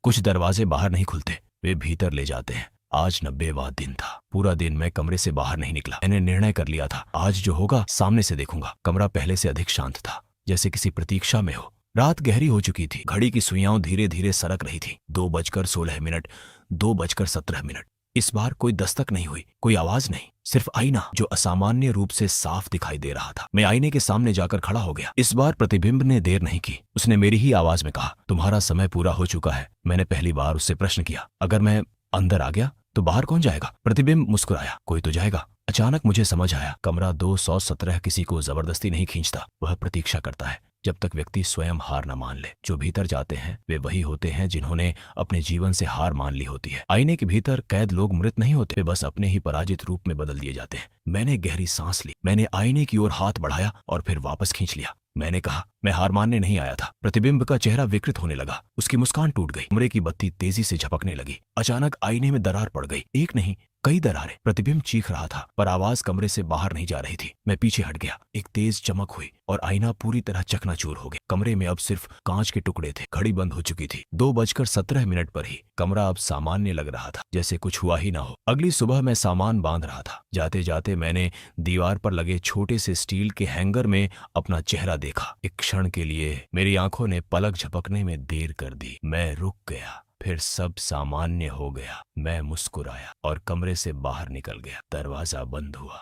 कुछ दरवाजे बाहर नहीं खुलते, वे भीतर ले जाते हैं। आज 90वां दिन था। पूरा दिन मैं कमरे से बाहर नहीं निकला। मैंने निर्णय कर लिया था, आज जो होगा सामने से देखूंगा। कमरा पहले से अधिक शांत था, जैसे किसी प्रतीक्षा में हो। रात गहरी हो चुकी थी। घड़ी की सुइयां धीरे धीरे सरक रही थी। 2:16, 2:17। इस बार कोई दस्तक नहीं हुई, कोई आवाज नहीं, सिर्फ आईना जो असामान्य रूप से साफ दिखाई दे रहा था। मैं आईने के सामने जाकर खड़ा हो गया। इस बार प्रतिबिंब ने देर नहीं की। उसने मेरी ही आवाज में कहा, तुम्हारा समय पूरा हो चुका है। मैंने पहली बार उससे प्रश्न किया, अगर मैं अंदर आ गया तो बाहर कौन जाएगा? प्रतिबिंब मुस्कुराया, कोई तो जाएगा। अचानक मुझे समझ आया, कमरा 217 किसी को जबरदस्ती नहीं खींचता, वह प्रतीक्षा करता है जब तक व्यक्ति स्वयं हार न मान ले। जो भीतर जाते हैं वे वही होते हैं जिन्होंने अपने जीवन से हार मान ली होती है। आईने के भीतर कैद लोग मृत नहीं होते, वे बस अपने ही पराजित रूप में बदल दिए जाते हैं। मैंने गहरी सांस ली। मैंने आईने की ओर हाथ बढ़ाया और फिर वापस खींच लिया। मैंने कहा, मैं हार मानने नहीं आया था। प्रतिबिंब का चेहरा विकृत होने लगा। उसकी मुस्कान टूट गई। कमरे की बत्ती तेजी से झपकने लगी। अचानक आईने में दरार पड़ गई। एक नहीं, कई दरारें। प्रतिबिंब चीख रहा था, पर आवाज कमरे से बाहर नहीं जा रही थी। मैं पीछे हट गया। एक तेज चमक हुई और आईना पूरी तरह चकनाचूर हो गया। कमरे में अब सिर्फ कांच के टुकड़े थे। घड़ी बंद हो चुकी थी। 2:17 पर ही कमरा अब सामान्य लग रहा था, जैसे कुछ हुआ ही ना हो। अगली सुबह मैं सामान बांध रहा था। जाते जाते मैंने दीवार पर लगे छोटे से स्टील के हैंगर में अपना चेहरा देखा। एक क्षण के लिए मेरी आंखों ने पलक झपकने में देर कर दी। मैं रुक गया। फिर सब सामान्य हो गया। मैं मुस्कुराया और कमरे से बाहर निकल गया। दरवाजा बंद हुआ।